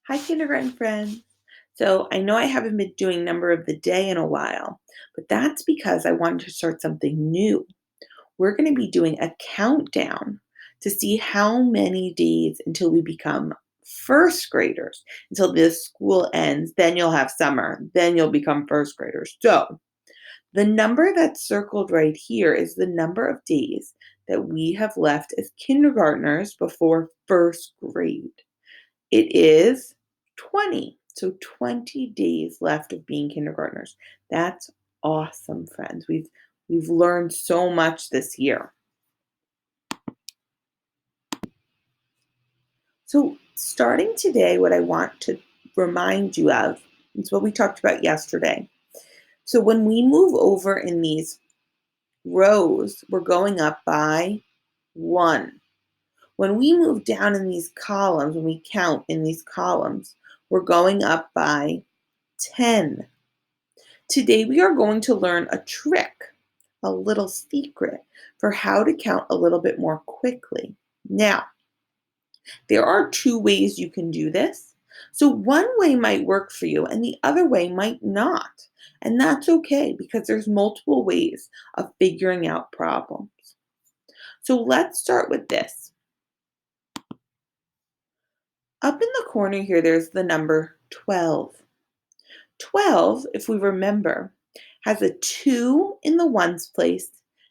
Hi, kindergarten friends. So I know I haven't been doing number of the day in a while, but that's because I wanted to start something new. We're going to be doing a countdown to see how many days until we become first graders, until this school ends. Then you'll have summer. Then you'll become first graders. So the number that's circled right here is the number of days that we have left as kindergartners before first grade. It is 20. So 20 days left of being kindergartners. That's awesome, friends. We've learned so much this year. So starting today, what I want to remind you of is what we talked about yesterday. So when we move over in these rows, we're going up by 1. When we move down in these columns, when we count in these columns, we're going up by 10. Today we are going to learn a trick, a little secret for how to count a little bit more quickly. Now, there are 2 ways you can do this. So one way might work for you and the other way might not. And that's okay because there's multiple ways of figuring out problems. So let's start with this. Up in the corner here, there's the number 12. 12, if we remember, has a 2 in the ones place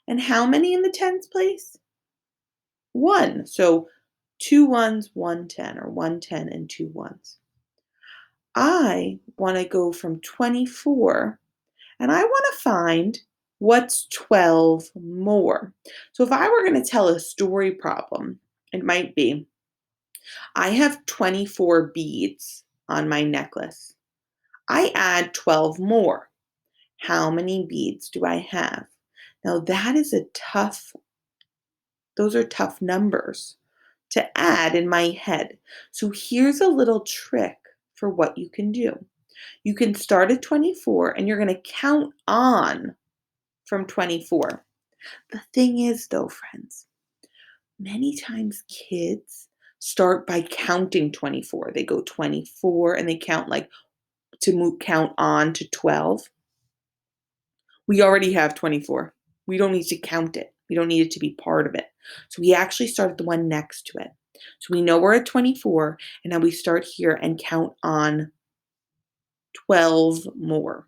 and how many in the tens place? 1. So 2 ones, 1 10, or 1 10 and 2 ones. I want to go from 24 and I want to find what's 12 more. So if I were going to tell a story problem, it might be I have 24 beads on my necklace. I add 12 more. How many beads do I have? Now that is those are tough numbers to add in my head. So here's a little trick for what you can do. You can start at 24 and you're going to count on from 24. The thing is though, friends, many times kids start by counting 24. They go 24 and they count like count on to 12. We already have 24. We don't need to count it. We don't need it to be part of it. So we actually start at the one next to it. So we know we're at 24, and now we start here and count on 12 more.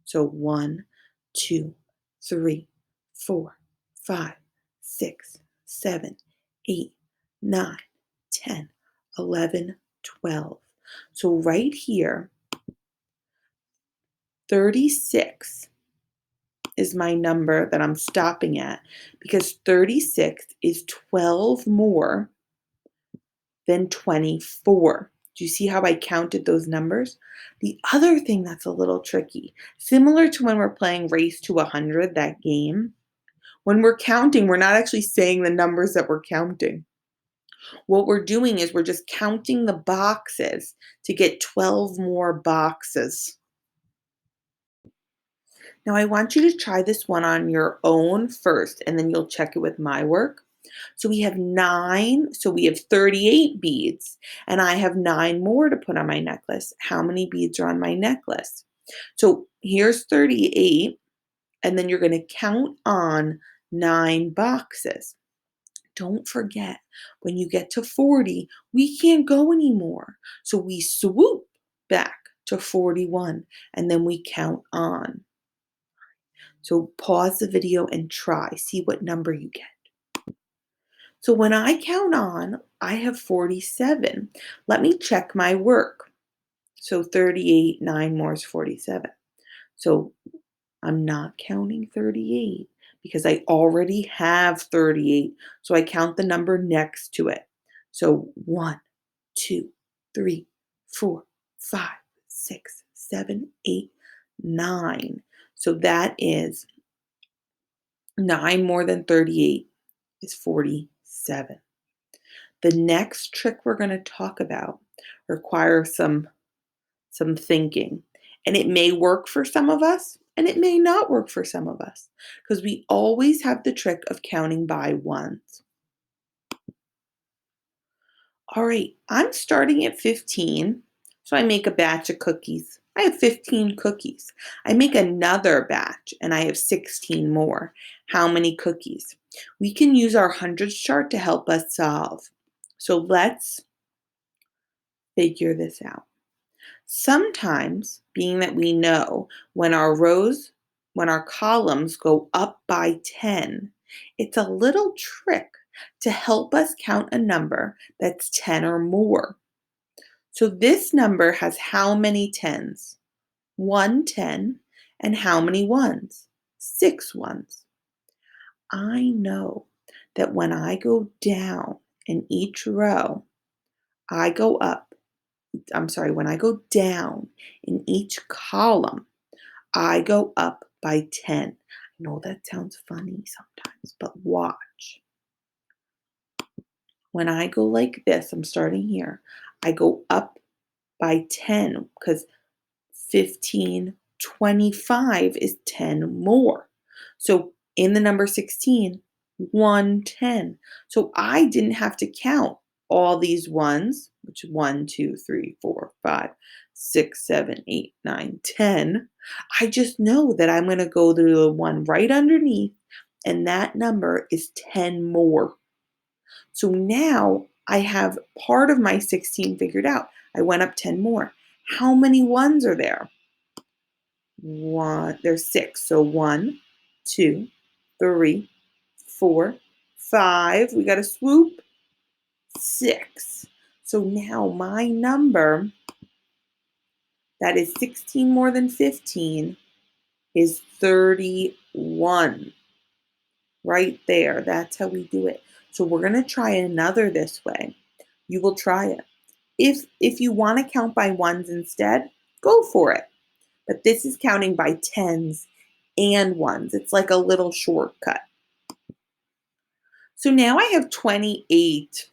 So 1, 2, 3, 4, 5, 6, 7, 8, 9, 10, 11, 12. So right here, 36 is my number that I'm stopping at because 36 is 12 more than 24. Do you see how I counted those numbers? The other thing that's a little tricky, similar to when we're playing Race to 100, that game, when we're counting, we're not actually saying the numbers that we're counting. What we're doing is we're just counting the boxes to get 12 more boxes. Now I want you to try this one on your own first, and then you'll check it with my work. So we have 9, so we have 38 beads, and I have 9 more to put on my necklace. How many beads are on my necklace? So here's 38, and then you're going to count on 9 boxes. Don't forget, when you get to 40, we can't go anymore. So we swoop back to 41, and then we count on. So pause the video and try. See what number you get. So when I count on, I have 47. Let me check my work. So 38, 9 more is 47. So I'm not counting 38 because I already have 38. So I count the number next to it. So 1, 2, 3, 4, 5, 6, 7, 8, 9. So that is 9 more than 38 is 47. The next trick we're going to talk about requires some thinking. And it may work for some of us and it may not work for some of us because we always have the trick of counting by ones. All right, I'm starting at 15. So I make a batch of cookies. I have 15 cookies. I make another batch and I have 16 more. How many cookies? We can use our hundreds chart to help us solve. So let's figure this out. Sometimes, being that we know when our columns go up by 10, it's a little trick to help us count a number that's 10 or more. So this number has how many tens? 1 10. And how many ones? 6 ones. I know that when I go down in each row, I go up. When I go down in each column, I go up by 10. I know that sounds funny sometimes, but watch. When I go like this, I'm starting here, I go up by 10 because 15, 25 is 10 more. So in the number 16, 110. So I didn't have to count all these ones, which 1, 2, 3, 4, 5, 6, 7, 8, 9, 10. I just know that I'm going to go to the one right underneath, and that number is 10 more. So now I have part of my 16 figured out. I went up 10 more. How many ones are there? There's 6. So 1, 2, 3, 4, 5. We got to swoop. 6. So now my number that is 16 more than 15 is 31. Right there. That's how we do it. So we're going to try another this way. You will try it. If you want to count by ones instead, go for it. But this is counting by tens and ones. It's like a little shortcut. So now I have 28.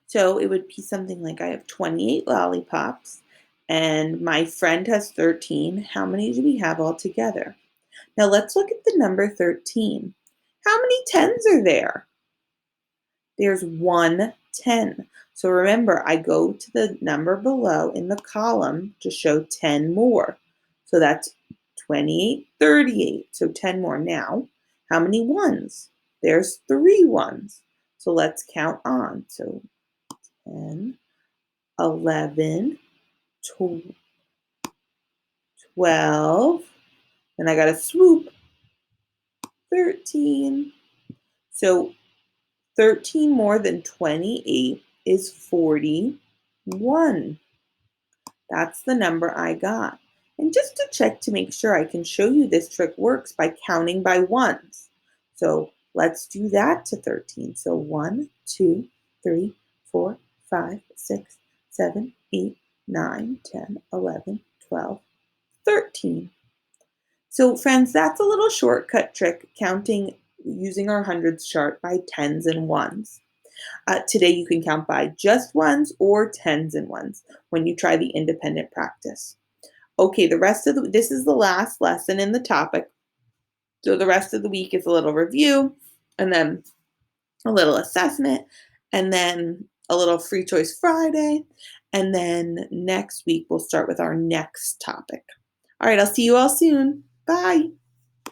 So it would be something like I have 28 lollipops and my friend has 13. How many do we have all together? Now let's look at the number 13. How many tens are there? There's 110. So remember, I go to the number below in the column to show 10 more. So that's 28, 38. So 10 more. Now, how many ones? There's 3 ones. So let's count on. So 10, 11, 12. Then I got to swoop. 13. So 13 more than 28 is 41. That's the number I got. And just to check to make sure, I can show you this trick works by counting by ones. So let's do that to 13. So 1, 2, 3, 4, 5, 6, 7, 8, 9, 10, 11, 12, 13. So friends, that's a little shortcut trick counting using our hundreds chart by tens and ones. Today you can count by just ones or tens and ones when you try the independent practice. Okay, this is the last lesson in the topic. So the rest of the week is a little review and then a little assessment and then a little free choice Friday. And then next week we'll start with our next topic. All right, I'll see you all soon. Bye.